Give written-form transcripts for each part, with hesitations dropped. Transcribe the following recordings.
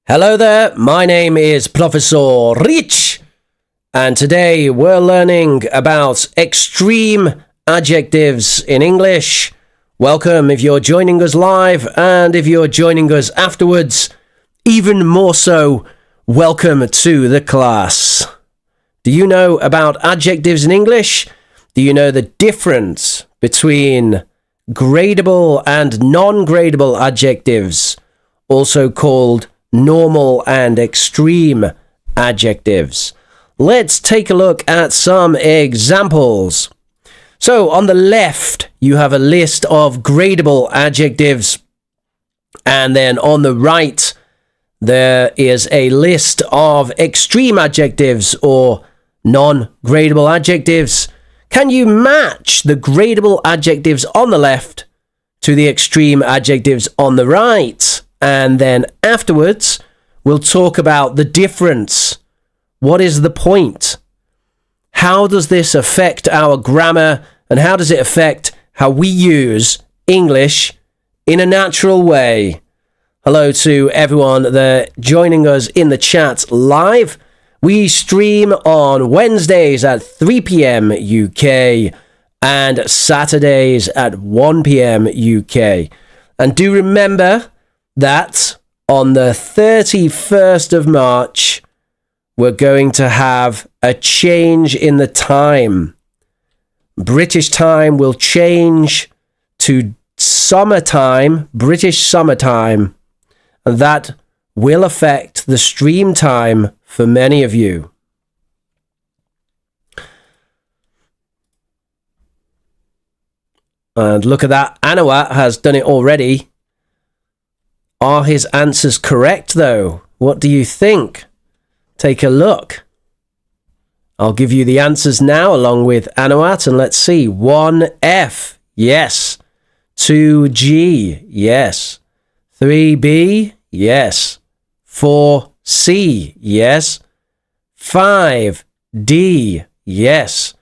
Hello there, my name is ProfesorRich, and today we're learning about extreme adjectives in English. Welcome if you're joining us live, and if you're joining us afterwards, even more so, welcome to the class. Do you know about adjectives in English? Do you know the difference between gradable and non-gradable adjectives, also called normal and extreme adjectives? Let's take a look at some examples. So on the left, you have a list of gradable adjectives, and then on the right, there is a list of extreme adjectives or non-gradable adjectives. Can you match the gradable adjectives on the left to the extreme adjectives on the right? And then afterwards, we'll talk about the difference. What is the point? How does this affect our grammar? And how does it affect how we use English in a natural way? Hello to everyone that joining us in the chat live. We stream on Wednesdays at 3 p.m. UK and Saturdays at 1 p.m. UK. And do remember that on the 31st of March, we're going to have a change in the time. British time will change to summertime, British summertime, and that will affect the stream time for many of you. And look at that, Anawat has done it already. Are his answers correct, though? What do you think? Take a look. I'll give you the answers now, along with Anawat, and let's see. 1F, yes. 2G, yes. 3B, yes. 4C, yes. 5D, yes.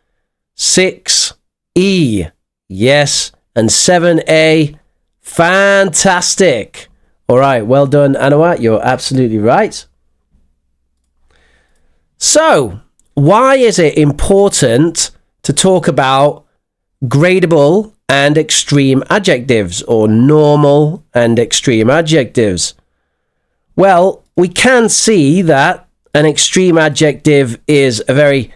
6E, yes. And 7A, fantastic. All right, well done, Anawat. You're absolutely right. So, why is it important to talk about gradable and extreme adjectives, or normal and extreme adjectives? Well, we can see that an extreme adjective is a very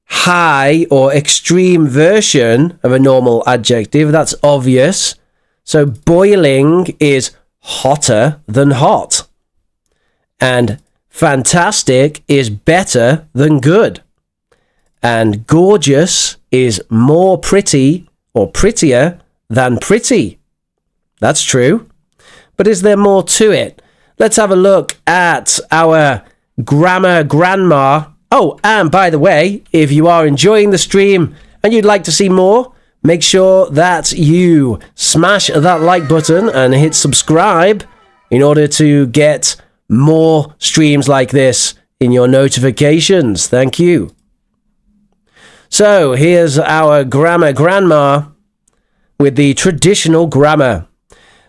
high or extreme version of a normal adjective. That's obvious. So, boiling is hotter than hot, and fantastic is better than good, and gorgeous is more pretty or prettier than pretty. That's true. But is there more to it? Let's have a look at our grammar grandma. Oh, and by the way, if you are enjoying the stream and you'd like to see more, make sure that you smash that like button and hit subscribe in order to get more streams like this in your notifications. Thank you. So here's our grammar grandma with the traditional grammar.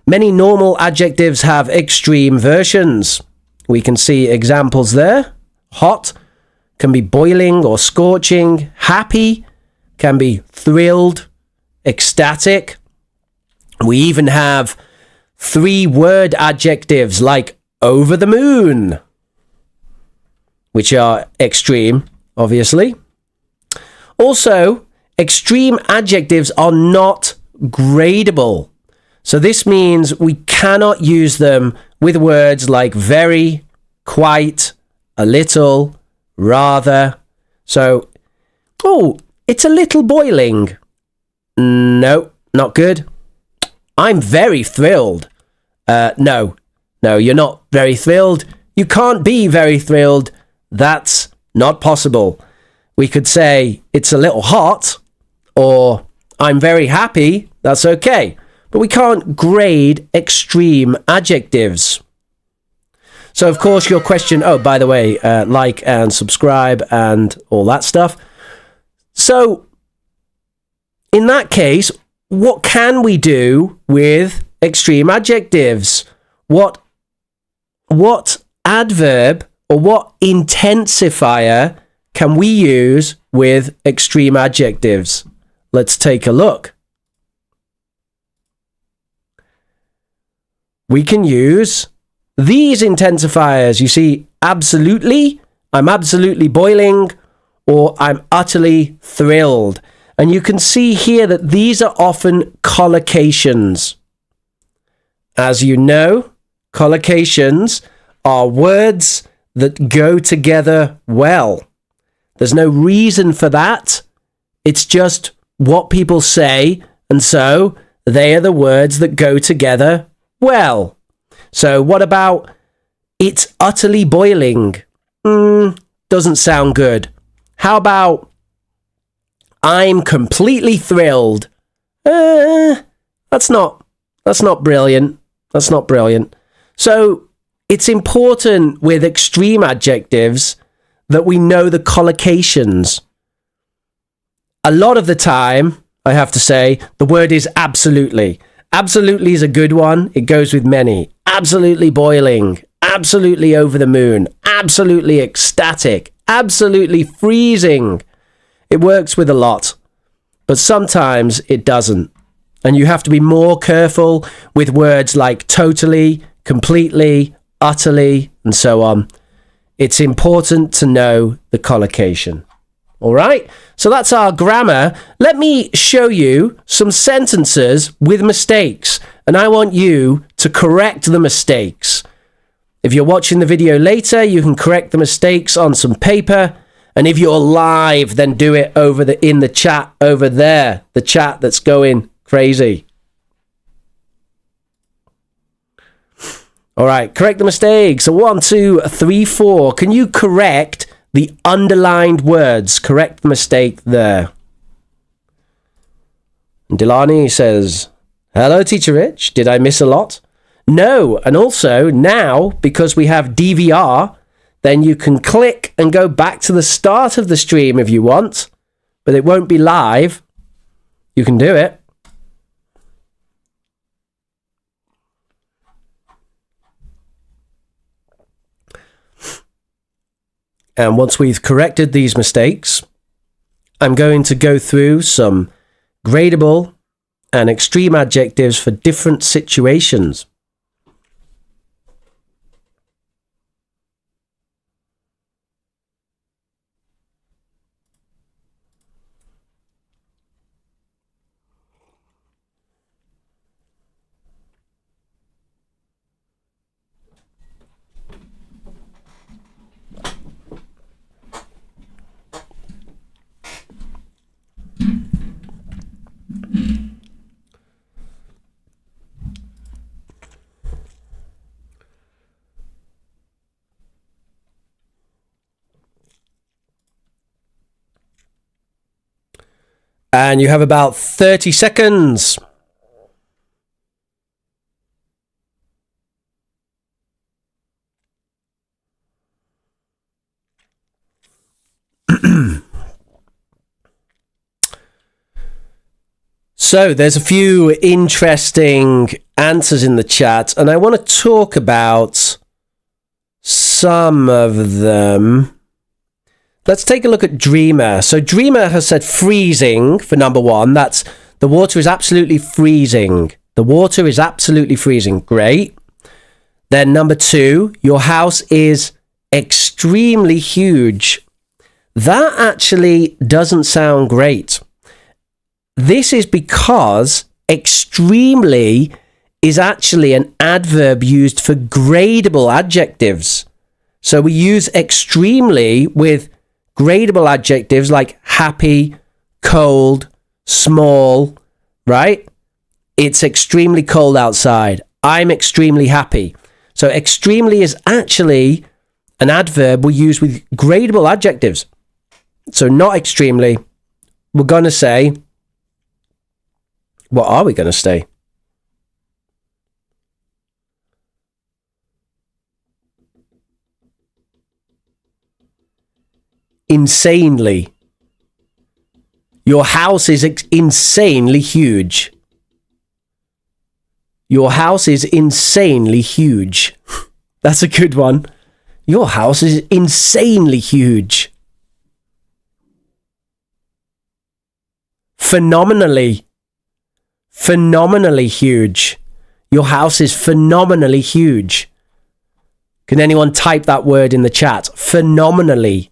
Many normal adjectives have extreme versions. We can see examples there. Hot can be boiling or scorching. Happy can be thrilled, ecstatic. We even have 3-word adjectives like over the moon, which are extreme, obviously. Also, extreme adjectives are not gradable. So this means we cannot use them with words like very, quite, a little, rather. So, oh, it's a little boiling. No, not good. I'm very thrilled. No, you're not very thrilled. You can't be very thrilled. That's not possible. We could say it's a little hot, or I'm very happy. That's okay. But we can't grade extreme adjectives. So, of course, your question, oh, by the way, like and subscribe and all that stuff. So, in that case, what can we do with extreme adjectives? What adverb or what intensifier can we use with extreme adjectives? Let's take a look. We can use these intensifiers. You see, absolutely, I'm absolutely boiling, or I'm utterly thrilled. And you can see here that these are often collocations. As you know, collocations are words that go together well. There's no reason for that. It's just what people say, and so they are the words that go together well. So what about it's utterly boiling? Doesn't sound good. How about I'm completely thrilled? That's not brilliant. That's not brilliant. So it's important with extreme adjectives that we know the collocations. A lot of the time, I have to say, the word is absolutely. Absolutely is a good one. It goes with many. Absolutely boiling. Absolutely over the moon. Absolutely ecstatic. Absolutely freezing. It works with a lot, but sometimes it doesn't. And you have to be more careful with words like totally, completely, utterly, and so on. It's important to know the collocation. All right, so that's our grammar. Let me show you some sentences with mistakes, and I want you to correct the mistakes. If you're watching the video later, you can correct the mistakes on some paper, and if you're live, then do it in the chat over there, the chat that's going crazy. All right, correct the mistakes. So 1, 2, 3, 4. Can you correct the underlined words? Correct the mistake there. And Delani says, hello, Teacher Rich. Did I miss a lot? No. And also now, because we have DVR, then you can click and go back to the start of the stream if you want, but it won't be live. You can do it. And once we've corrected these mistakes, I'm going to go through some gradable and extreme adjectives for different situations. And you have about 30 seconds. So there's a few interesting answers in the chat, and I want to talk about some of them. Let's take a look at Dreamer. So Dreamer has said freezing for number 1. That's the water is absolutely freezing. The water is absolutely freezing. Great. Then number 2, your house is extremely huge. That actually doesn't sound great. This is because extremely is actually an adverb used for gradable adjectives. So we use extremely with gradable adjectives like happy, cold, small, right? It's extremely cold outside. I'm extremely happy. So extremely is actually an adverb we use with gradable adjectives. So not extremely. We're going to say, what are we going to say? Insanely. Your house is insanely huge. Your house is insanely huge. That's a good one. Your house is insanely huge. Phenomenally huge. Your house is phenomenally huge. Can anyone type that word in the chat? Phenomenally.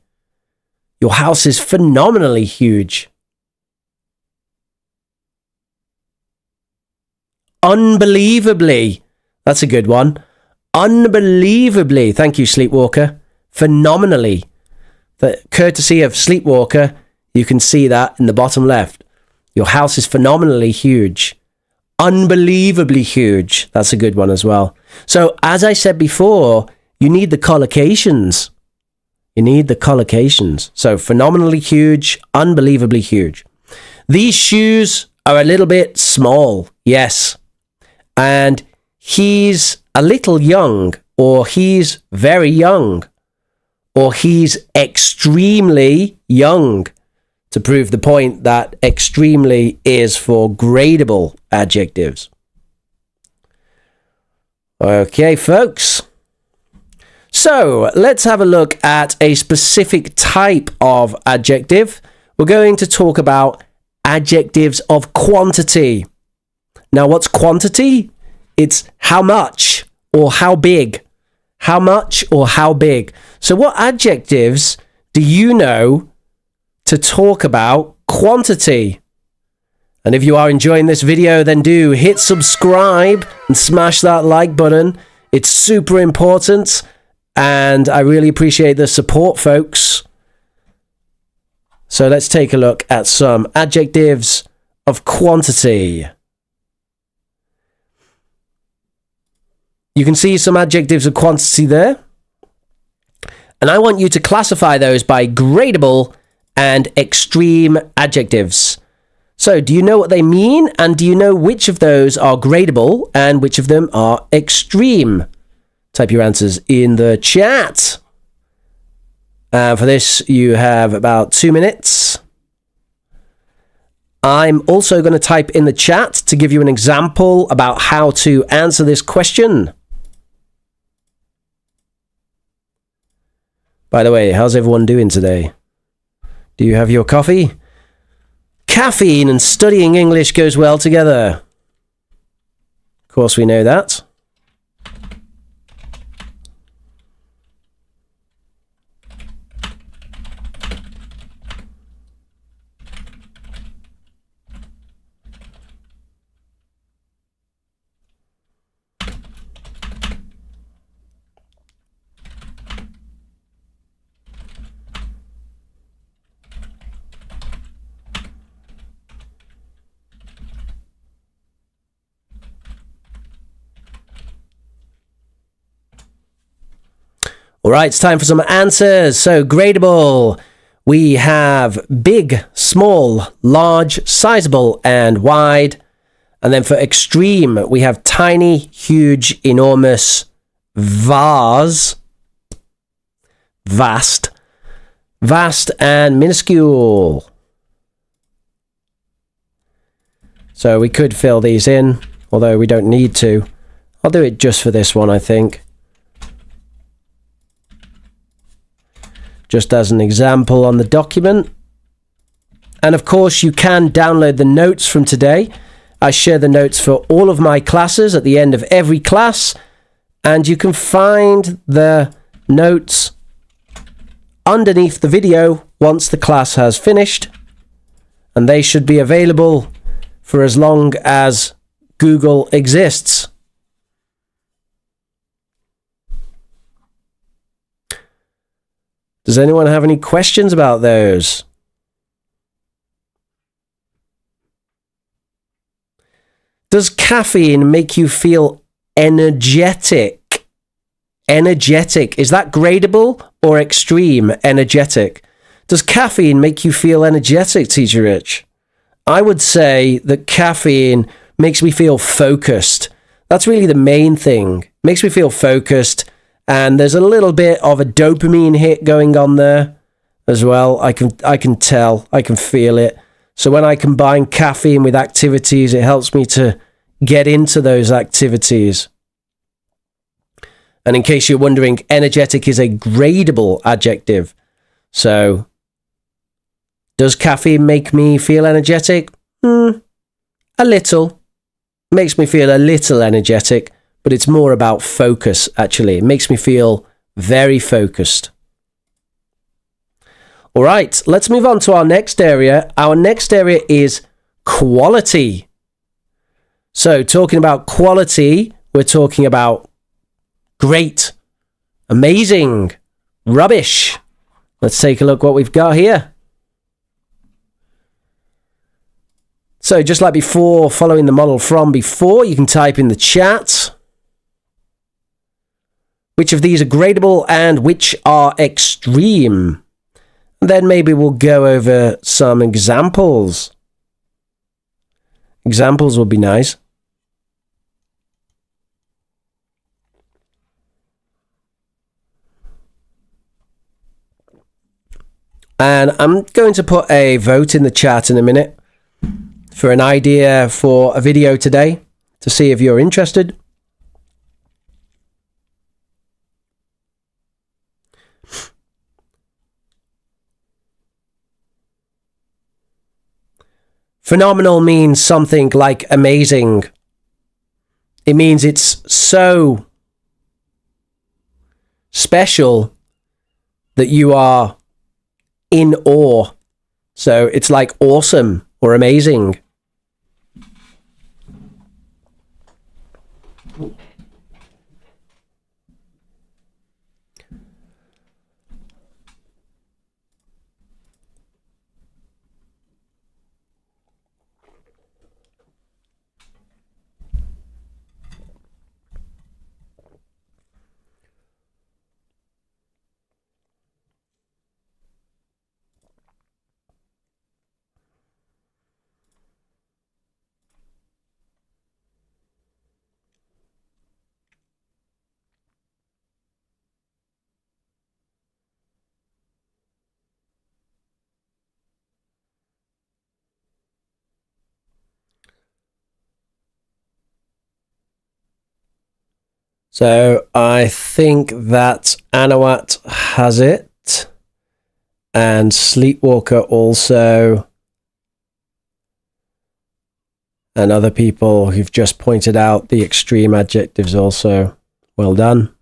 Your house is phenomenally huge. Unbelievably. That's a good one. Unbelievably. Thank you, Sleepwalker. Phenomenally. The courtesy of Sleepwalker, you can see that in the bottom left. Your house is phenomenally huge. Unbelievably huge. That's a good one as well. So, as I said before, you need the collocations. You need the collocations. So, phenomenally huge, unbelievably huge. These shoes are a little bit small, yes. And he's a little young, or he's very young, or he's extremely young, to prove the point that extremely is for gradable adjectives. Okay, folks. So, let's have a look at a specific type of adjective. We're going to talk about adjectives of quantity. Now, what's quantity? It's how much or how big. How much or how big. So, what adjectives do you know to talk about quantity? And if you are enjoying this video, then do hit subscribe and smash that like button. It's super important. And I really appreciate the support, folks. So let's take a look at some adjectives of quantity. You can see some adjectives of quantity there. And I want you to classify those by gradable and extreme adjectives. So do you know what they mean? And do you know which of those are gradable and which of them are extreme? Type your answers in the chat. For this, you have about 2 minutes. I'm also going to type in the chat to give you an example about how to answer this question. By the way, how's everyone doing today? Do you have your coffee? Caffeine and studying English goes well together. Of course, we know that. All right, it's time for some answers. So, gradable, we have big, small, large, sizable, and wide. And then for extreme, we have tiny, huge, enormous, vast, and minuscule. So we could fill these in, although we don't need to. I'll do it just for this one, I think. Just as an example on the document. And of course, you can download the notes from today. I share the notes for all of my classes at the end of every class. And you can find the notes underneath the video once the class has finished. And they should be available for as long as Google exists. Does anyone have any questions about those? Does caffeine make you feel energetic? Energetic. Is that gradable or extreme? Energetic. Does caffeine make you feel energetic, Teacher Rich? I would say that caffeine makes me feel focused. That's really the main thing. Makes me feel focused. And there's a little bit of a dopamine hit going on there as well. I can tell, I can feel it. So when I combine caffeine with activities, it helps me to get into those activities. And in case you're wondering, energetic is a gradable adjective. So, does caffeine make me feel energetic? A little. Makes me feel a little energetic, but it's more about focus, actually. It makes me feel very focused. All right, let's move on to our next area. Our next area is quality. So, talking about quality, we're talking about great, amazing, rubbish. Let's take a look what we've got here. So, just like before, following the model from before, you can type in the chat which of these are gradable and which are extreme. And then maybe we'll go over some examples. Examples would be nice. And I'm going to put a vote in the chat in a minute for an idea for a video today to see if you're interested. Phenomenal means something like amazing. It means it's so special that you are in awe. So it's like awesome or amazing. So I think that Anawat has it, and Sleepwalker also, and other people who've just pointed out the extreme adjectives also. Well done.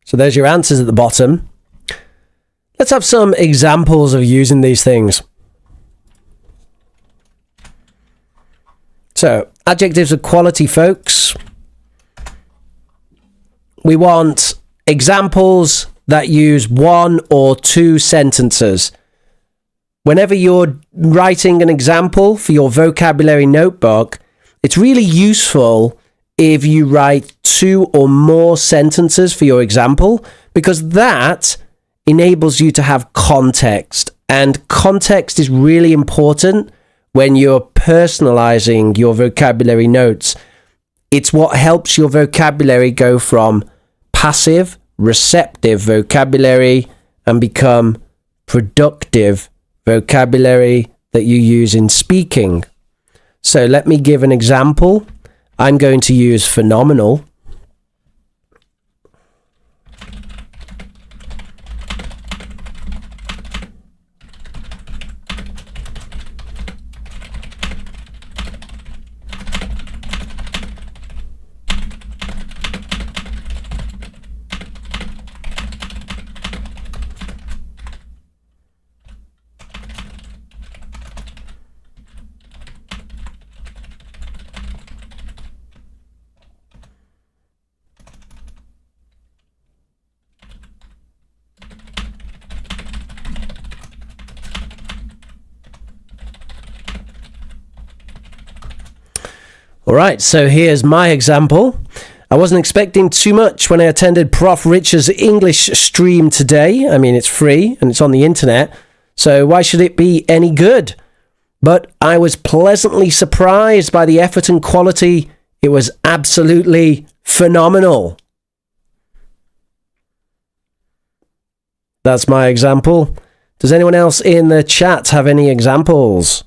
So there's your answers at the bottom. Let's have some examples of using these things. So, adjectives of quality, folks. We want examples that use one or two sentences. Whenever you're writing an example for your vocabulary notebook, it's really useful if you write two or more sentences for your example, because that enables you to have context. And context is really important when you're personalizing your vocabulary notes. It's what helps your vocabulary go from passive, receptive vocabulary and become productive vocabulary that you use in speaking. So let me give an example. I'm going to use phenomenal. All right, so here's my example. I wasn't expecting too much when I attended Prof. Rich's English stream today. I mean, it's free and it's on the internet, so why should it be any good? But I was pleasantly surprised by the effort and quality. It was absolutely phenomenal. That's my example. Does anyone else in the chat have any examples?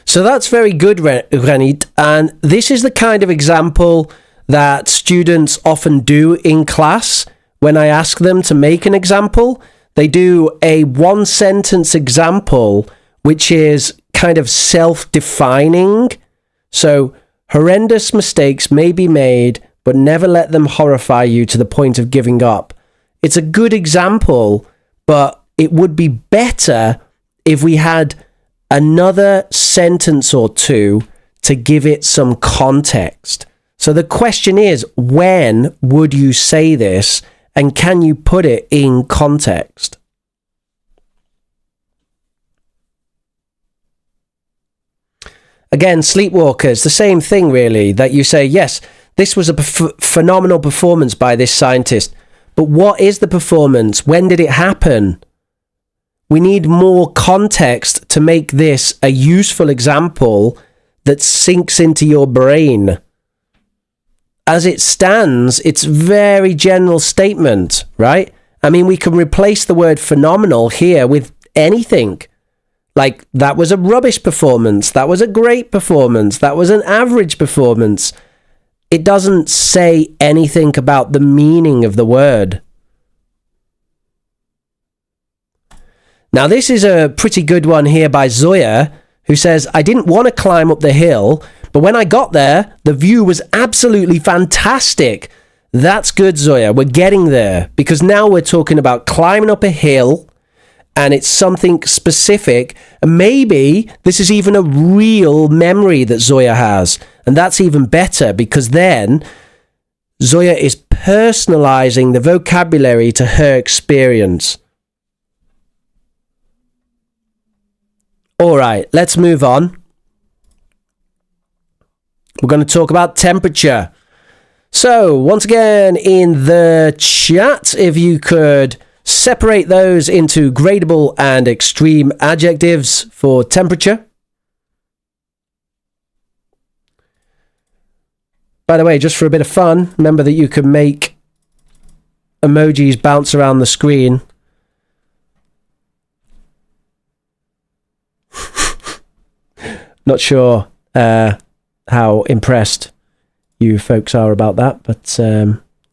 So that's very good, Renit. And this is the kind of example that students often do in class. When I ask them to make an example, they do a one-sentence example, which is kind of self-defining. So, horrendous mistakes may be made, but never let them horrify you to the point of giving up. It's a good example, but it would be better if we had another sentence or two to give it some context. So the question is, when would you say this, and can you put it in context? Again, sleepwalkers, the same thing really, that you say, yes, this was a phenomenal performance by this scientist, but what is the performance? When did it happen? We need more context to make this a useful example that sinks into your brain. As it stands, it's a very general statement, right? I mean, we can replace the word phenomenal here with anything. Like, that was a rubbish performance, that was a great performance, that was an average performance. It doesn't say anything about the meaning of the word. Now, this is a pretty good one here by Zoya, who says, I didn't want to climb up the hill, but when I got there, the view was absolutely fantastic. That's good, Zoya. We're getting there, because now we're talking about climbing up a hill, and it's something specific. And maybe this is even a real memory that Zoya has. And that's even better, because then Zoya is personalizing the vocabulary to her experience. All right, let's move on. We're going to talk about temperature. So, once again, in the chat, if you could separate those into gradable and extreme adjectives for temperature. By the way, just for a bit of fun, remember that you can make emojis bounce around the screen. Not sure how impressed you folks are about that, but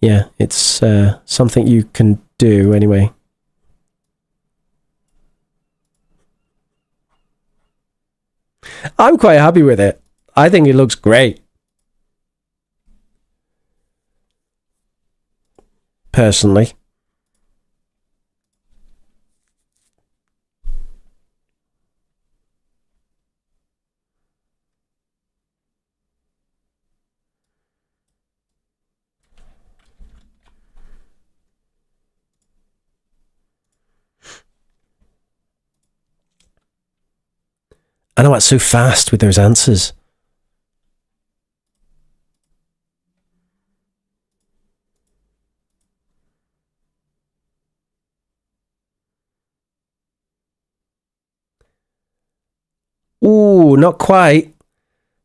yeah, it's something you can do anyway. I'm quite happy with it. I think it looks great. Personally. I know it's so fast with those answers. Ooh, not quite.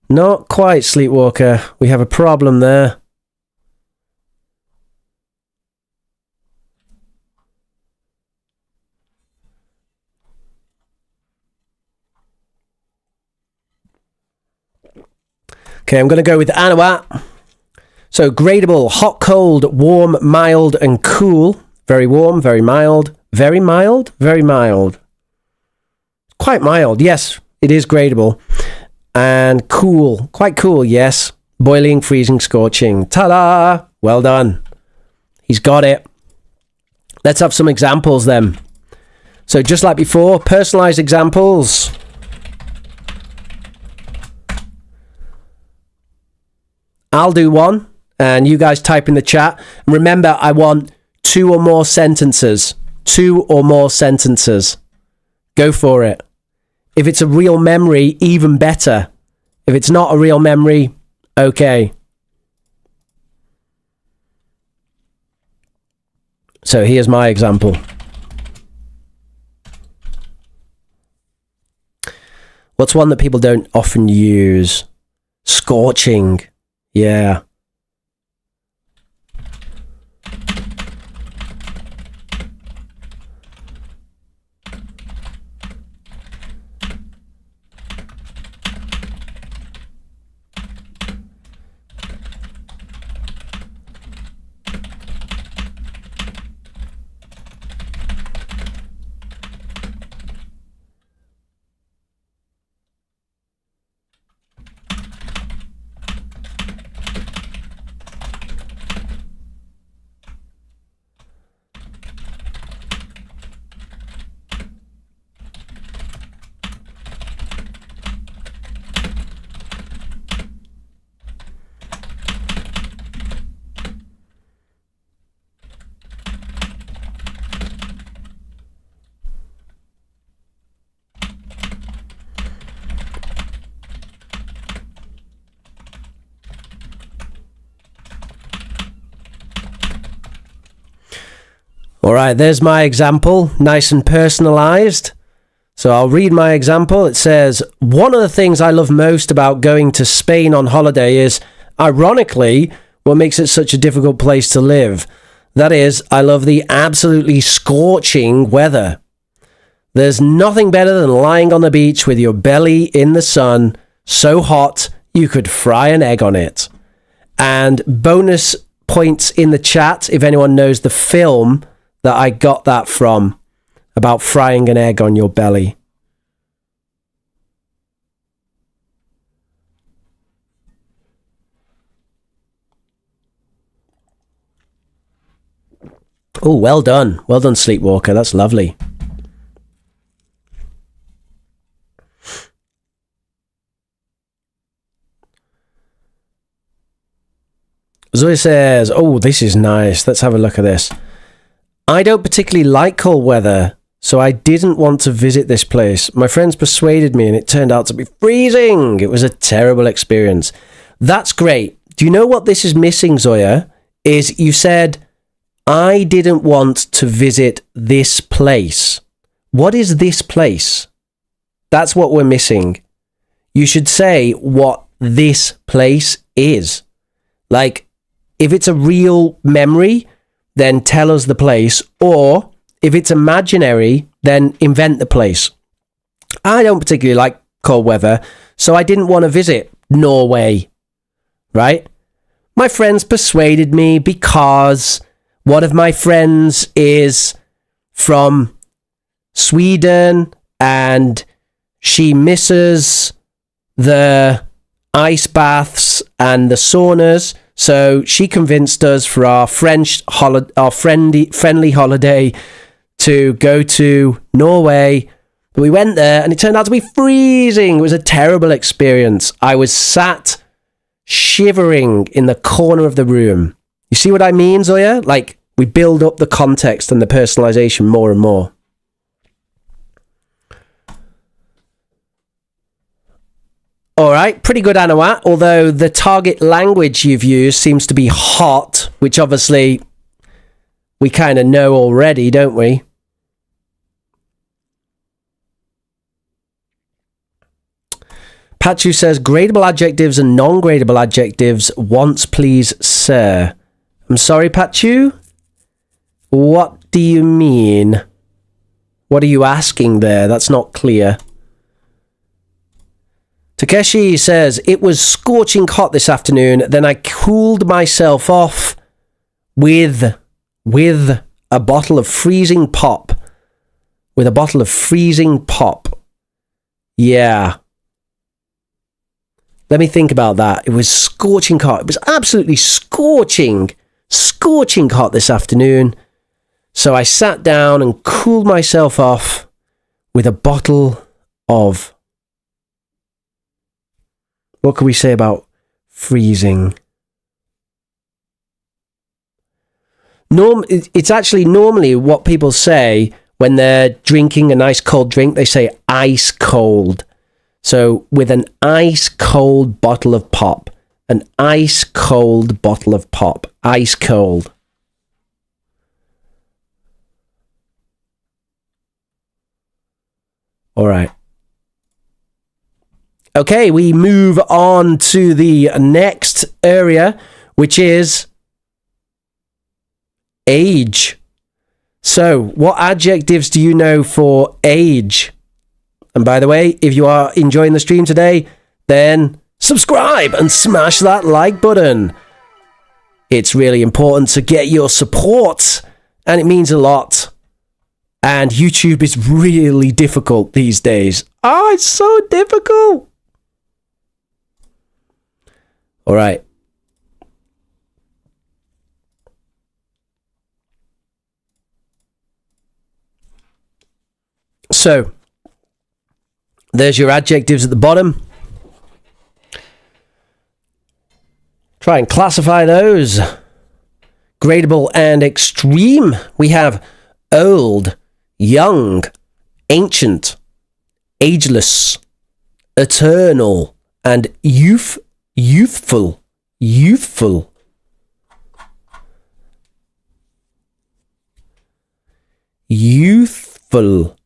Not quite, Sleepwalker. We have a problem there. Okay, I'm going to go with Anawat. So, gradable, hot, cold, warm, mild, and cool. Very warm, very mild. Very mild? Very mild. Quite mild, yes, it is gradable. And cool, quite cool, yes. Boiling, freezing, scorching. Ta-da! Well done. He's got it. Let's have some examples then. So, just like before, personalized examples. I'll do one, and you guys type in the chat. And remember, I want 2 or more sentences. 2 or more sentences. Go for it. If it's a real memory, even better. If it's not a real memory, okay. So here's my example. What's one that people don't often use? Scorching. Yeah. All right, there's my example, nice and personalized. So I'll read my example. It says, one of the things I love most about going to Spain on holiday is, ironically, what makes it such a difficult place to live. That is, I love the absolutely scorching weather. There's nothing better than lying on the beach with your belly in the sun, so hot you could fry an egg on it. And bonus points in the chat if anyone knows the film that I got that from, about frying an egg on your belly. Oh, well done. Well done, Sleepwalker. That's lovely. Zoe says, oh, this is nice. Let's have a look at this. I don't particularly like cold weather, so I didn't want to visit this place. My friends persuaded me and it turned out to be freezing. It was a terrible experience. That's great. Do you know what this is missing, Zoya? Is you said, I didn't want to visit this place. What is this place? That's what we're missing. You should say what this place is. Like, if it's a real memory, then tell us the place. Or if it's imaginary, then invent the place. I don't particularly like cold weather, so I didn't want to visit Norway. Right? My friends persuaded me because one of my friends is from Sweden and she misses the ice baths and the saunas. So she convinced us for our friendly holiday to go to Norway. But we went there and it turned out to be freezing. It was a terrible experience. I was sat shivering in the corner of the room. You see what I mean, Zoya? Like, we build up the context and the personalization more and more. All right, pretty good, Anawat, although the target language you've used seems to be hot, which obviously we kind of know already, don't we? Pachu says, gradable adjectives and non-gradable adjectives once, please, sir. I'm sorry, Pachu? What do you mean? What are you asking there? That's not clear. Takeshi says, it was scorching hot this afternoon. Then I cooled myself off with a bottle of freezing pop. With a bottle of freezing pop. Yeah. Let me think about that. It was scorching hot. It was absolutely scorching hot this afternoon. So I sat down and cooled myself off with a bottle of... What can we say about freezing? It's actually normally what people say when they're drinking a nice cold drink. They say ice cold. So with an ice cold bottle of pop. An ice cold bottle of pop. Ice cold. All right. Okay, we move on to the next area, which is age. So, what adjectives do you know for age? And by the way, if you are enjoying the stream today, then subscribe and smash that like button. It's really important to get your support, and it means a lot. And YouTube is really difficult these days. Oh, it's so difficult. All right. So, there's your adjectives at the bottom. Try and classify those. Gradable and extreme. We have old, young, ancient, ageless, eternal, and youthful. Youthful.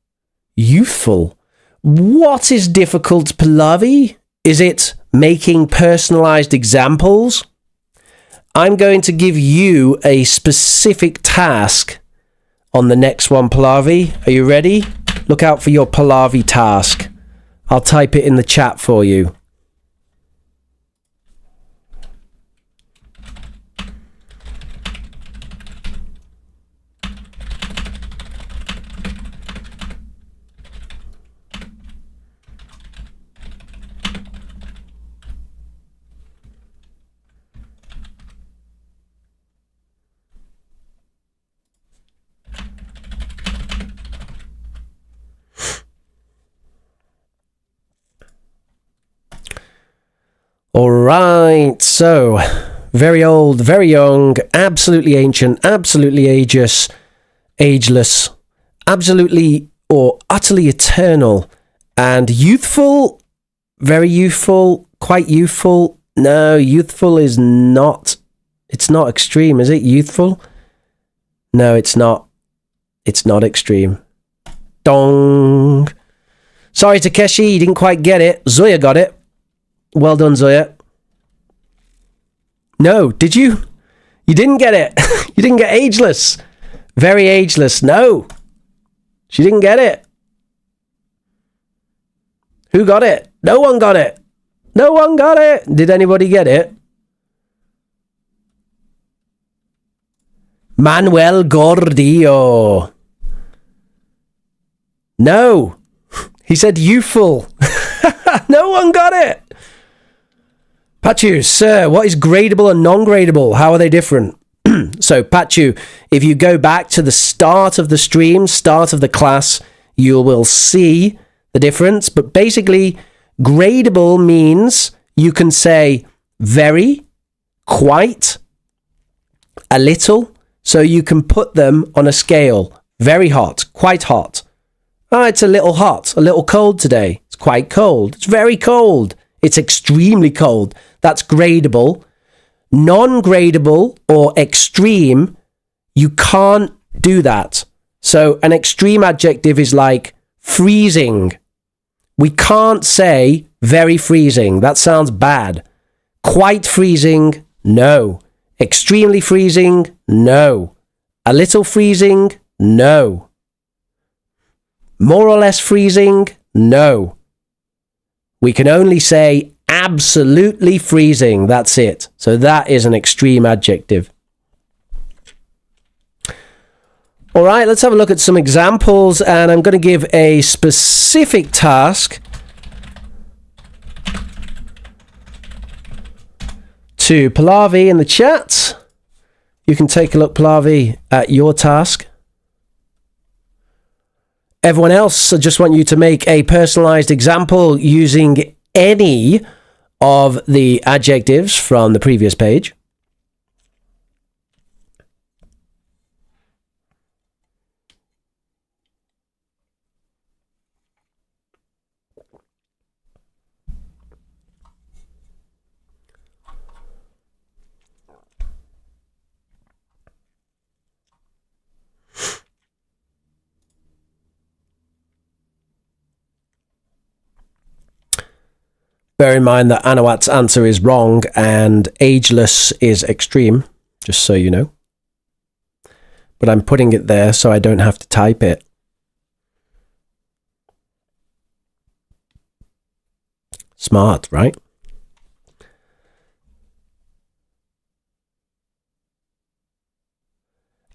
Youthful. What is difficult, Pallavi? Is it making personalized examples? I'm going to give you a specific task on the next one, Pallavi. Are you ready? Look out for your Pallavi task. I'll type it in the chat for you. All right, so very old, very young, absolutely ancient, absolutely ageless, absolutely or utterly eternal, and youthful, very youthful, quite youthful. No, youthful is not, it's not extreme, is it? Youthful? No, it's not. It's not extreme. Dong. Sorry, Takeshi, you didn't quite get it. Zoya got it. Well done, Zoya. No, did you? You didn't get it. You didn't get ageless. Very ageless. No. She didn't get it. Who got it? No one got it. No one got it. Did anybody get it? Manuel Gordillo. No. He said youthful. No one got it. Pachu, sir, what is gradable and non-gradable? How are they different? So, Pachu, if you go back to the start of the stream, start of the class, you will see the difference. But basically, gradable means you can say very, quite, a little. So you can put them on a scale. Very hot, quite hot. Oh, it's a little hot, a little cold today. It's quite cold. It's very cold. It's extremely cold. That's gradable. Non-gradable or extreme, you can't do that. So an extreme adjective is like freezing. We can't say very freezing. That sounds bad. Quite freezing, no. Extremely freezing, no. A little freezing, no. More or less freezing, no. We can only say absolutely freezing. That's it. So that is an extreme adjective. All right, let's have a look at some examples, and I'm going to give a specific task to Pallavi in the chat. You can take a look, Pallavi, at your task. Everyone else, I just want you to make a personalized example using any of the adjectives from the previous page. Bear in mind that Anawat's answer is wrong and ageless is extreme, just so you know. But I'm putting it there so I don't have to type it. Smart, right?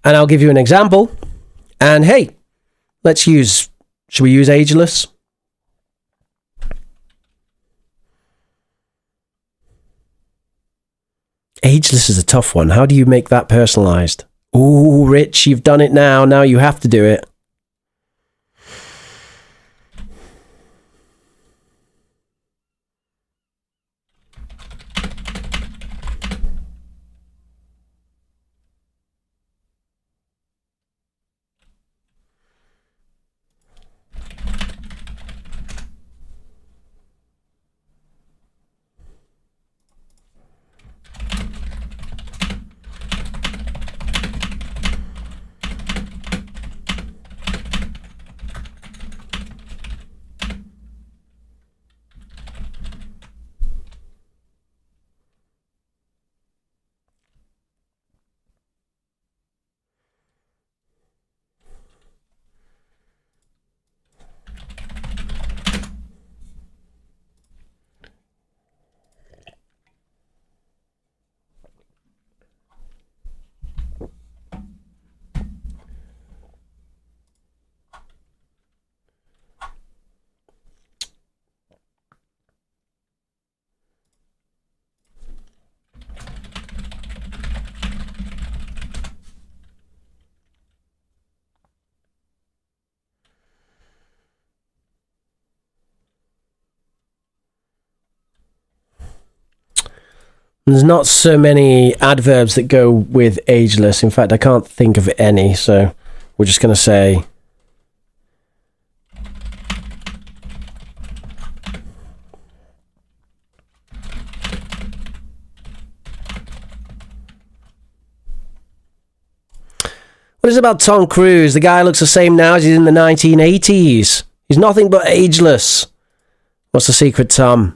And I'll give you an example. And hey, should we use ageless? Ageless is a tough one. How do you make that personalized? Ooh, Rich, you've done it now. Now you have to do it. There's not so many adverbs that go with ageless. In fact, I can't think of any, so we're just going to say what is it about Tom Cruise? The guy looks the same now as he's in the 1980s. He's nothing but ageless. What's the secret, Tom?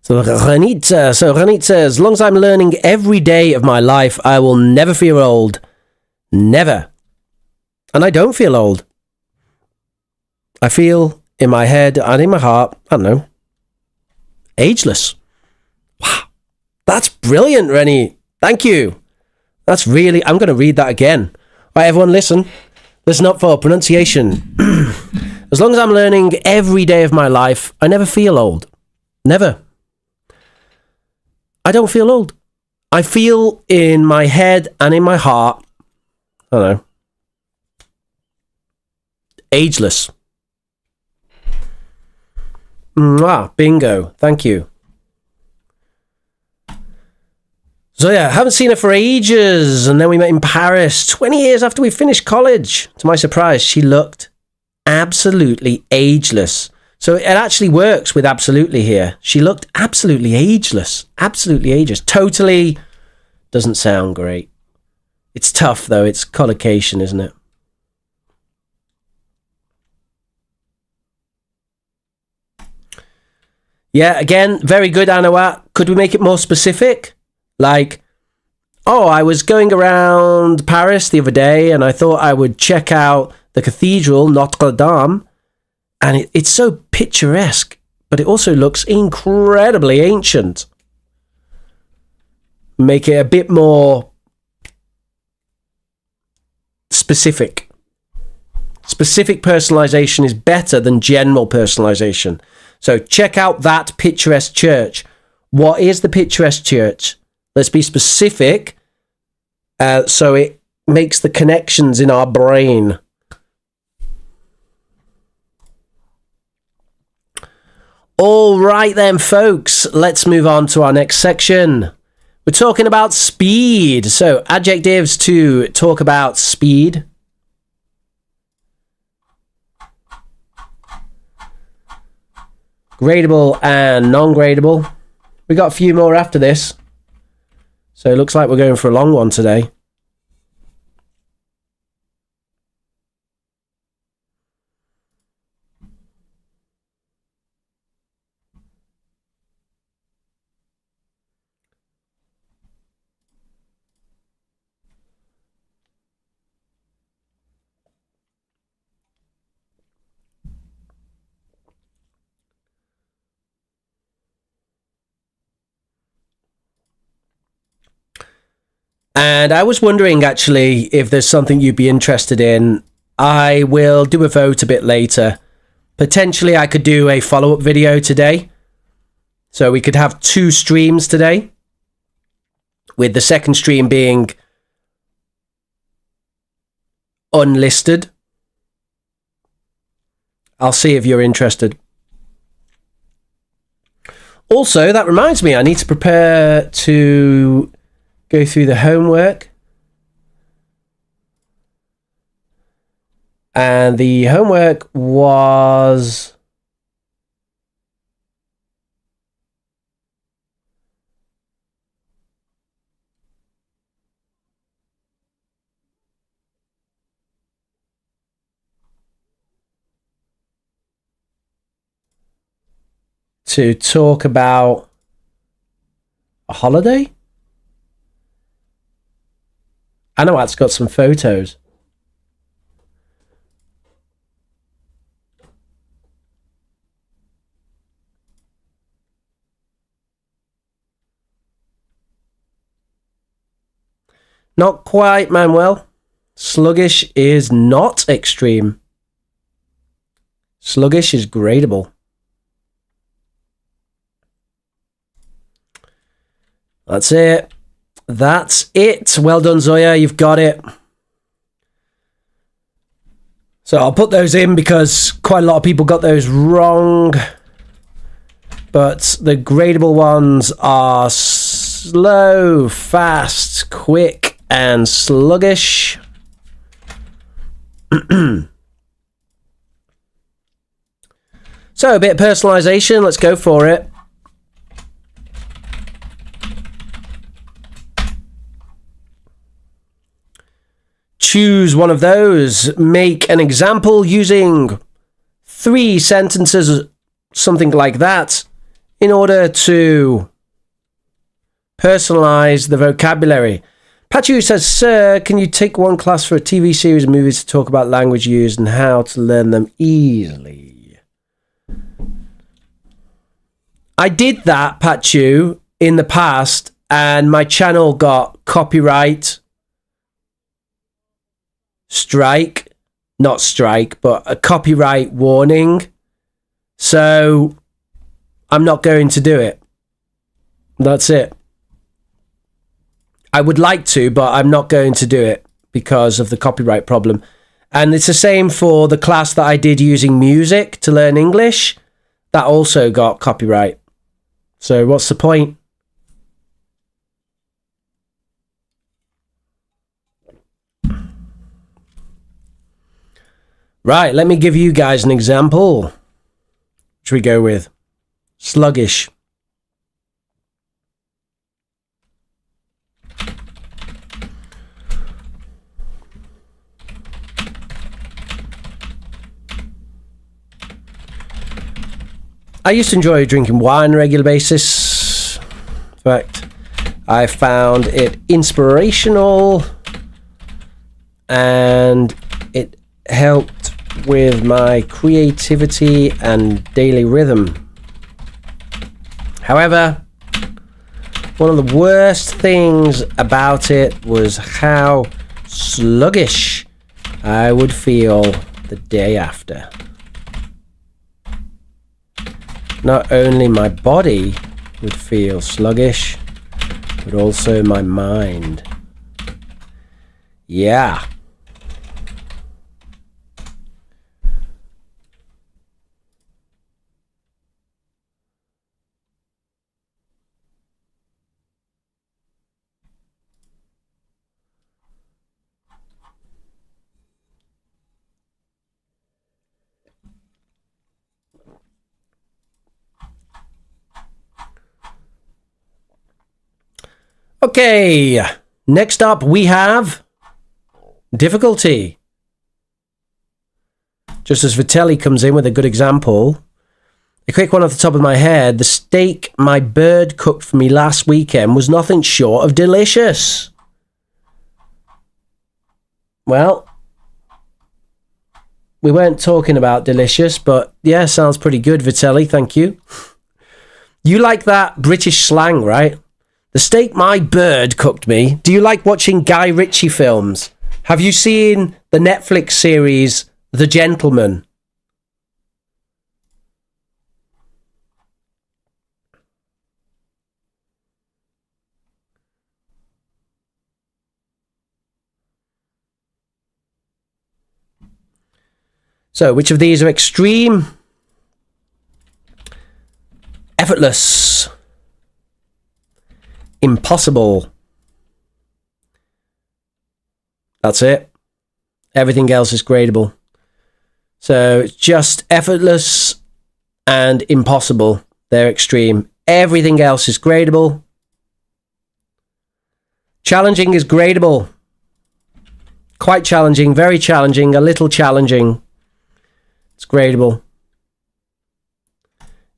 So Ranit says, as long as I'm learning every day of my life, I will never feel old. Never. And I don't feel old. I feel in my head and in my heart, I don't know, ageless. Wow. That's brilliant, Rennie. Thank you. That's really, I'm going to read that again. All right, everyone, listen. Listen up for pronunciation. As long as I'm learning every day of my life, I never feel old. Never. I don't feel old. I feel in my head and in my heart, I don't know, ageless. Bingo. Thank you. So yeah, haven't seen her for ages. And then we met in Paris 20 years after we finished college. To my surprise, she looked absolutely ageless. So it actually works with absolutely here. She looked absolutely ageless. Absolutely ageless. Totally doesn't sound great. It's tough though. It's collocation, isn't it? Yeah, again, very good, Anawat. Could we make it more specific? Like, oh, I was going around Paris the other day and I thought I would check out the cathedral, Notre Dame. And it's so picturesque, but it also looks incredibly ancient. Make it a bit more specific. Specific personalization is better than general personalization. So check out that picturesque church. What is the picturesque church? Let's be specific so it makes the connections in our brain. All right then, folks, let's move on to our next section. We're talking about speed. So adjectives to talk about speed. Gradable and non-gradable. We got a few more after this. So it looks like we're going for a long one today. And I was wondering, actually, if there's something you'd be interested in. I will do a vote a bit later. Potentially, I could do a follow-up video today. So we could have 2 streams today. With the second stream being unlisted. I'll see if you're interested. Also, that reminds me, I need to prepare to go through the homework. And the homework was to talk about a holiday. I know it's got some photos. Not quite, Manuel. Sluggish is not extreme. Sluggish is gradable. That's it. That's it. Well done, Zoya. You've got it. So I'll put those in because quite a lot of people got those wrong. But the gradable ones are slow, fast, quick, and sluggish. So a bit of personalization. Let's go for it. Choose one of those. Make an example using 3 sentences, something like that, in order to personalize the vocabulary. Pachu says, sir, can you take one class for a TV series and movies to talk about language used and how to learn them easily? I did that, Pachu, in the past, and my channel got copyright strike, not strike, but a copyright warning. So I'm not going to do it. That's it. I would like to, but I'm not going to do it because of the copyright problem. And it's the same for the class that I did using music to learn English. That also got copyright. So what's the point? Right, let me give you guys an example. Should we go with sluggish? I used to enjoy drinking wine on a regular basis. In fact, I found it inspirational and it helped with my creativity and daily rhythm. However, one of the worst things about it was how sluggish I would feel the day after. Not only my body would feel sluggish, but also my mind. Yeah. Okay, next up we have difficulty. Just as Vitelli comes in with a good example, a quick one off the top of my head. The steak my bird cooked for me last weekend was nothing short of delicious. Well, we weren't talking about delicious, but yeah, sounds pretty good, Vitelli, thank you. You like that British slang, right? The steak my bird cooked me. Do you like watching Guy Ritchie films? Have you seen the Netflix series The Gentleman? So, which of these are extreme? Effortless. Impossible. That's it. Everything else is gradable. So it's just effortless and impossible. They're extreme. Everything else is gradable. Challenging is gradable. Quite challenging, very challenging, a little challenging. It's gradable.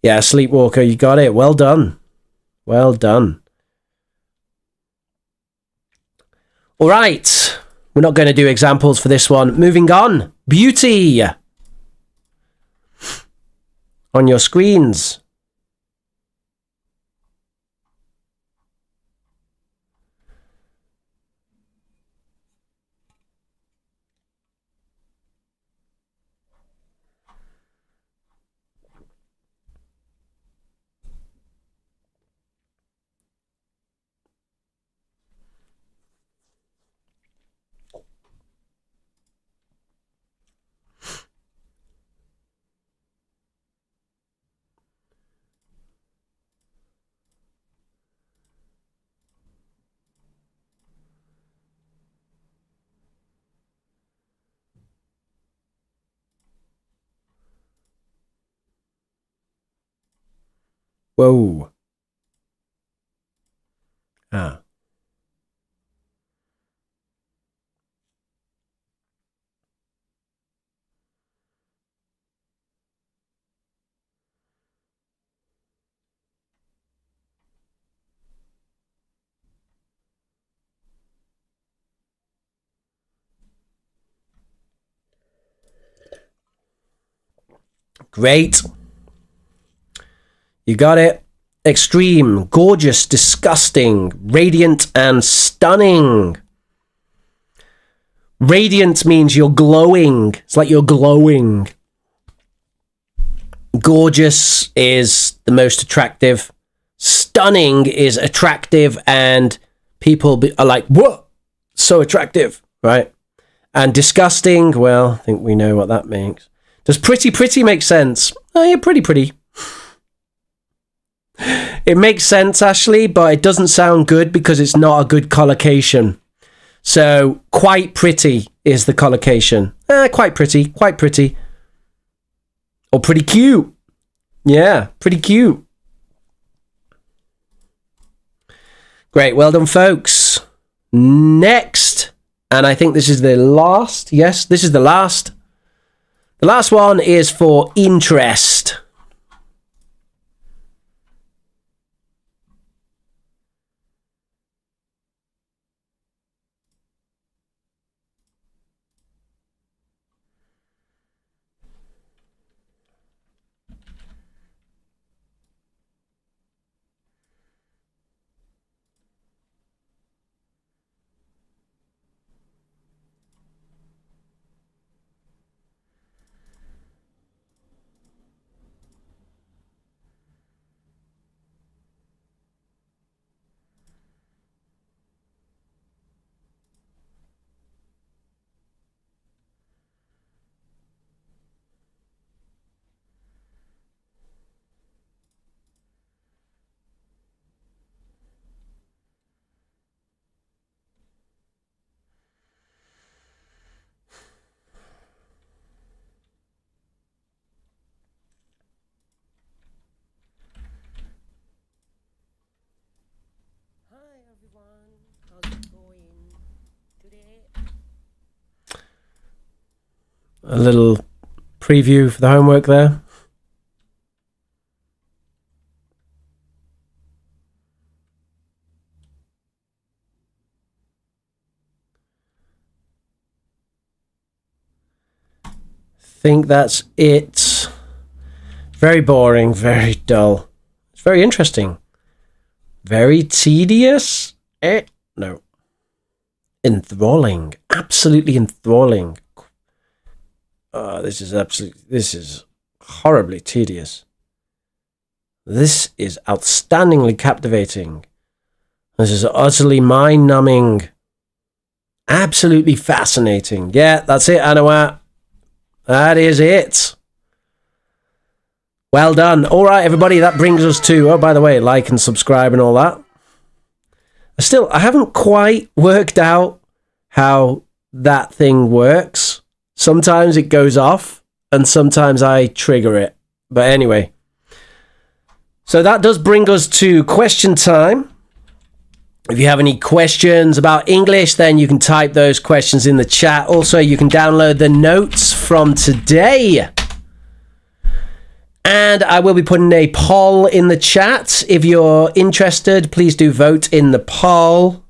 Yeah, Sleepwalker, you got it. Well done. Well done. All right. We're not going to do examples for this one. Moving on. Beauty. On your screens. Whoa. Ah. Great. You got it. Extreme, gorgeous, disgusting, radiant, and stunning. Radiant means you're glowing. It's like you're glowing. Gorgeous is the most attractive. Stunning is attractive, and people are like, what? So attractive, right? And disgusting, well, I think we know what that means. Does pretty make sense? Oh, yeah, pretty. It makes sense, Ashley, but it doesn't sound good because it's not a good collocation. So, quite pretty is the collocation. Quite pretty. Or pretty cute. Yeah, pretty cute. Great, well done, folks. Next, and I think this is the last. Yes, this is the last. The last one is for interest. A little preview for the homework there. Think that's it. Very boring, very dull. It's very interesting. Very tedious? No. Enthralling. Absolutely enthralling. This is horribly tedious. This is outstandingly captivating. This is utterly mind-numbing. Absolutely fascinating. Yeah, that's it, Anawat. That is it. Well done. All right, everybody, that brings us to, oh, by the way, like and subscribe and all that. I haven't quite worked out how that thing works. Sometimes it goes off, and sometimes I trigger it. But anyway. So that does bring us to question time. If you have any questions about English, then you can type those questions in the chat. Also, you can download the notes from today. And I will be putting a poll in the chat. If you're interested, please do vote in the poll.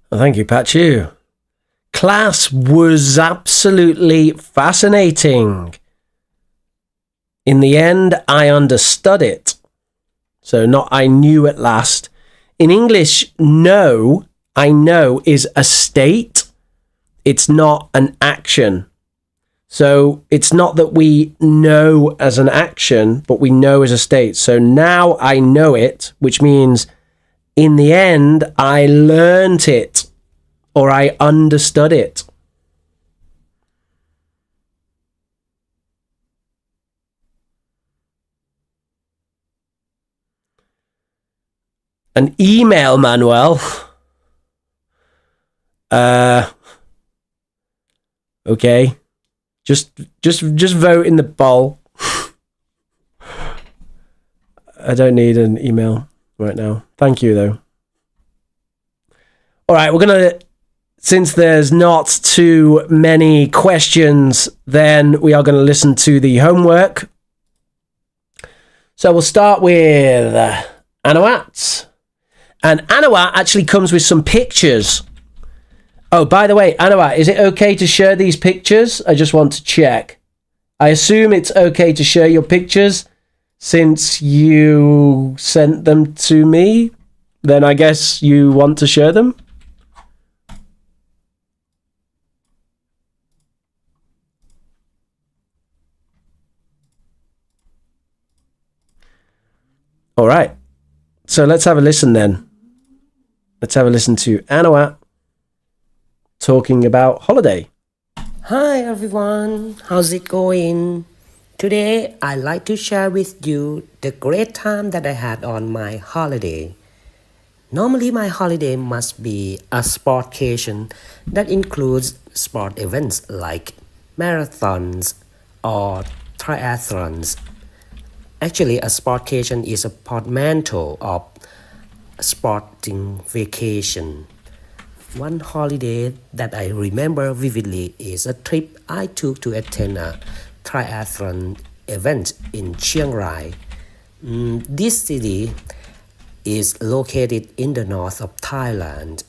Well, thank you, Pachu. Class was absolutely fascinating. In the end, I understood it. So not I knew at last. In English, no, I know is a state. It's not an action. So it's not that we know as an action, but we know as a state. So now I know it, which means in the end, I learnt it or I understood it. An email, Manuel. Okay. Just vote in the poll. I don't need an email right now. Thank you, though. All right, we're going to, since there's not too many questions, then we are going to listen to the homework. So we'll start with Anawat. And Anawat actually comes with some pictures. Oh, by the way, Anawat, is it okay to share these pictures? I just want to check. I assume it's okay to share your pictures since you sent them to me. Then I guess you want to share them. All right. So let's have a listen then. Let's have a listen to Anawat talking about holiday. Hi everyone, how's it going? Today I'd like to share with you the great time that I had on my holiday. Normally my holiday must be a sportcation that includes sport events like marathons or triathlons. Actually, a sportcation is a portmanteau of sporting vacation. One holiday that I remember vividly is a trip I took to attend a triathlon event in Chiang Rai. This city is located in the north of Thailand.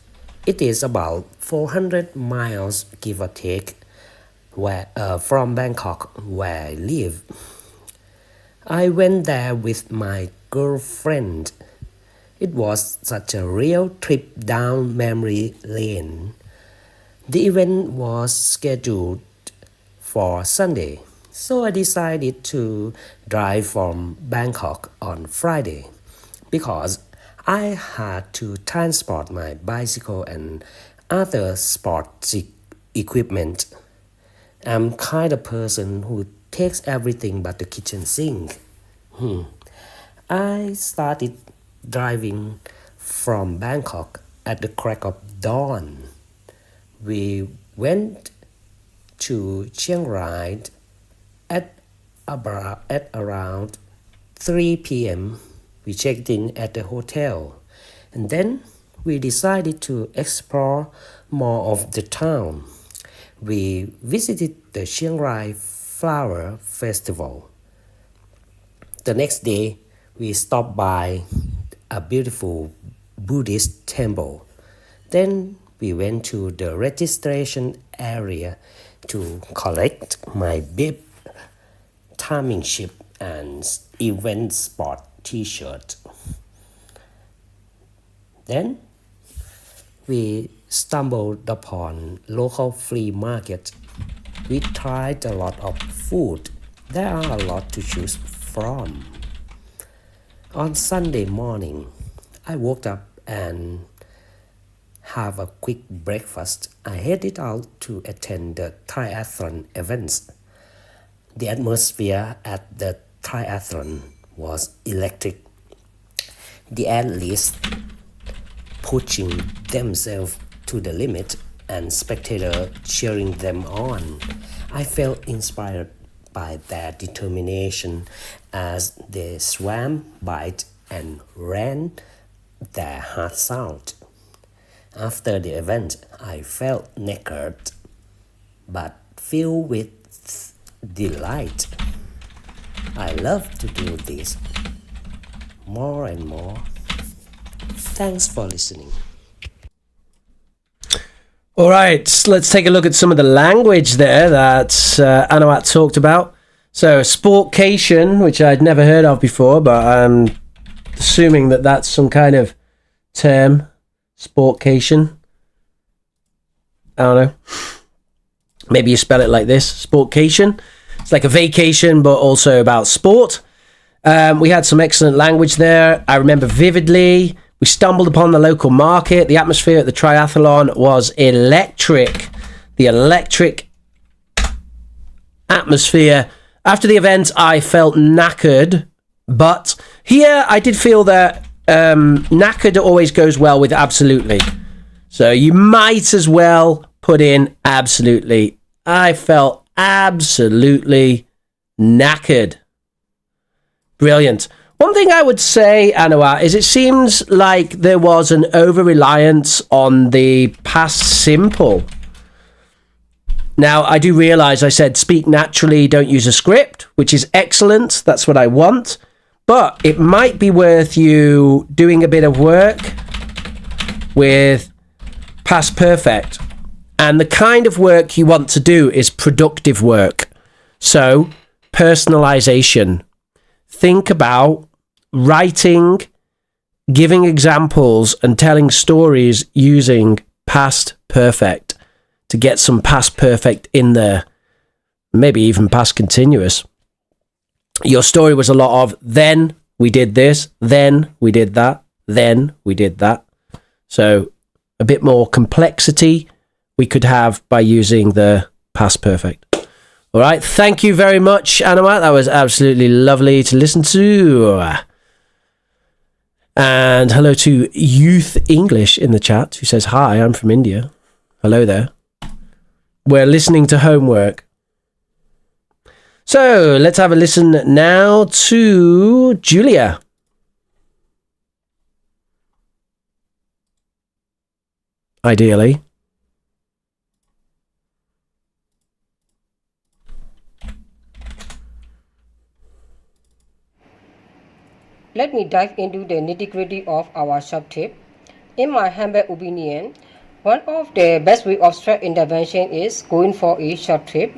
It is about 400 miles, give or take, from Bangkok, where I live. I went there with my girlfriend. It was such a real trip down memory lane. The event was scheduled for Sunday, so I decided to drive from Bangkok on Friday because I had to transport my bicycle and other sports equipment. I'm kind of person who takes everything but the kitchen sink. I started driving from Bangkok at the crack of dawn. We went to Chiang Rai at around 3 p.m. We checked in at the hotel, and then we decided to explore more of the town. We visited the Chiang Rai Flower Festival. The next day, we stopped by a beautiful Buddhist temple. Then we went to the registration area to collect my bib, timing ship, and event sport t-shirt. Then we stumbled upon local flea market. We tried a lot of food. There are a lot to choose from. On Sunday morning, I woke up and have a quick breakfast. I headed out to attend the triathlon events. The atmosphere at the triathlon was electric. The athletes pushing themselves to the limit and spectators cheering them on. I felt inspired by their determination as they swam, biked, and ran their hearts out. After the event, I felt naked but filled with delight. I love to do this more and more. Thanks for listening. All right, let's take a look at some of the language there that Anawat talked about. So, sportcation, which I'd never heard of before, but I'm assuming that that's some kind of term, sportcation. I don't know. Maybe you spell it like this, sportcation. It's like a vacation, but also about sport. We had some excellent language there. I remember vividly. We stumbled upon the local market. The atmosphere at the triathlon was electric. The electric atmosphere. After the event, I felt knackered. But here, I did feel that knackered always goes well with absolutely. So you might as well put in absolutely. I felt absolutely knackered. Brilliant. One thing I would say, Anouar, is it seems like there was an over-reliance on the past simple. Now, I do realise I said speak naturally, don't use a script, which is excellent. That's what I want. But it might be worth you doing a bit of work with past perfect. And the kind of work you want to do is productive work. So, personalization. Think about writing, giving examples, and telling stories using past perfect to get some past perfect in there. Maybe even past continuous. Your story was a lot of, then we did this, then we did that, then we did that. So a bit more complexity we could have by using the past perfect. All right. Thank you very much, Anouar. That was absolutely lovely to listen to. And hello to Youth English in the chat, who says, hi, I'm from India. Hello there. We're listening to homework. So let's have a listen now to Julia. Ideally. Let me dive into the nitty-gritty of our short tip. In my humble opinion, one of the best ways of stress intervention is going for a short trip.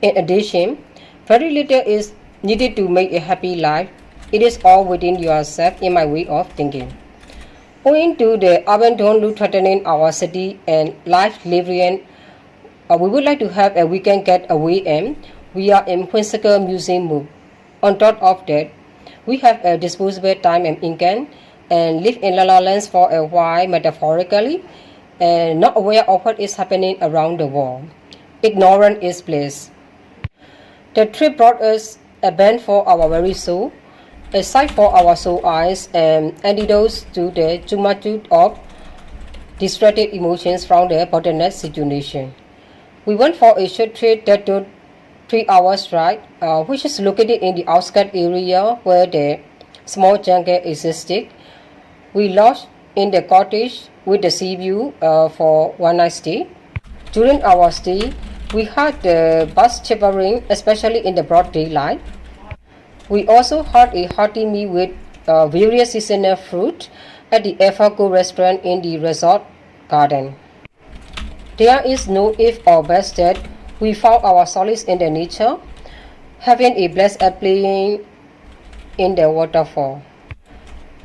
In addition, very little is needed to make a happy life. It is all within yourself, in my way of thinking. Owing to the urban don't look threatening our city and life living, we would like to have a weekend getaway and we are in whimsical museum mood. On top of that, we have a disposable time and income and live in La La Land for a while metaphorically and not aware of what is happening around the world. Ignorant is bliss. The trip brought us a band for our very soul, a sight for our soul eyes, and antidotes to the tumult of distracted emotions from the bottleneck situation. We went for a short trip that took 3 hours ride, which is located in the outskirts area where the small jungle existed. We lodged in the cottage with the sea view for one night stay. During our stay, we heard the birds chirping, especially in the broad daylight. We also had a hearty meal with various seasonal fruit at the Evergo restaurant in the resort garden. There is no if or but that we found our solace in the nature, having a blast at playing in the waterfall.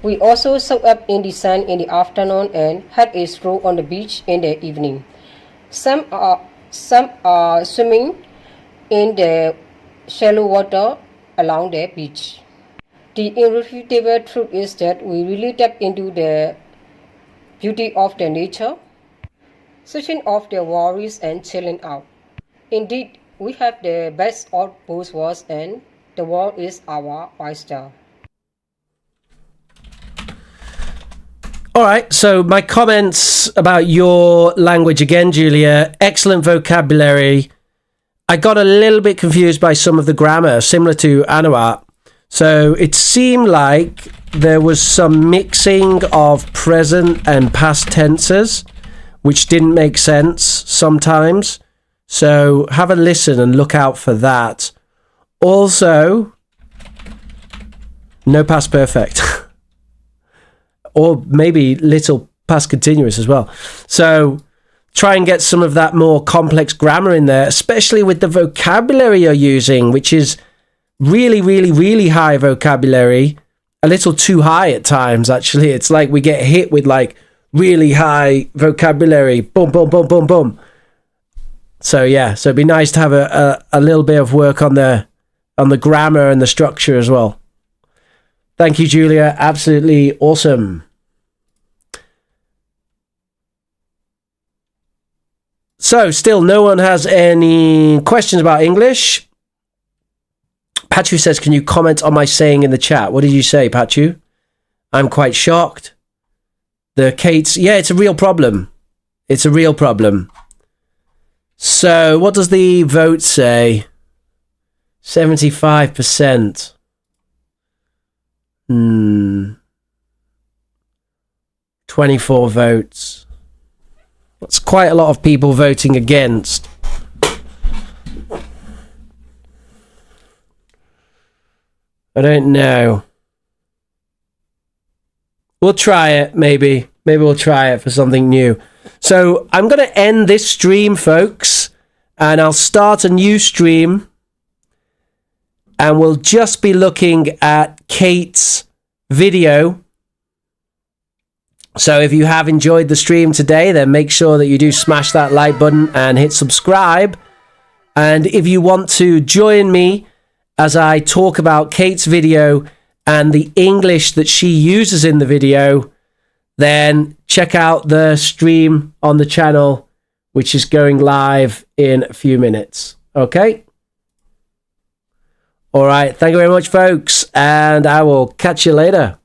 We also soaked up in the sun in the afternoon and had a stroll on the beach in the evening. Some are swimming in the shallow water along the beach. The irrefutable truth is that we really tap into the beauty of the nature, switching off the worries and chilling out. Indeed, we have the best of both worlds and the world is our oyster. All right, so my comments about your language again, Julia. Excellent vocabulary. I got a little bit confused by some of the grammar, similar to Anouar. So it seemed like there was some mixing of present and past tenses, which didn't make sense sometimes. So have a listen and look out for that. Also, no past perfect. Or maybe little past continuous as well. So try and get some of that more complex grammar in there, especially with the vocabulary you're using, which is really, really, really high vocabulary. A little too high at times, actually. It's like we get hit with like really high vocabulary. Boom, boom, boom, boom, boom. So yeah, so it'd be nice to have a little bit of work on the grammar and the structure as well. Thank you, Julia. Absolutely awesome. So still no one has any questions about English. Pachu says, can you comment on my saying in the chat? What did you say, Pachu? I'm quite shocked. The Kate's, yeah, it's a real problem. It's a real problem. So what does the vote say? 75%. 24 votes. That's quite a lot of people voting against. I don't know. We'll try it, maybe. Maybe we'll try it for something new. So I'm going to end this stream, folks, and I'll start a new stream. And we'll just be looking at Kate's video. So if you have enjoyed the stream today, then make sure that you do smash that like button and hit subscribe. And if you want to join me as I talk about Kate's video and the English that she uses in the video, then check out the stream on the channel, which is going live in a few minutes. Okay? All right. Thank you very much, folks. And I will catch you later.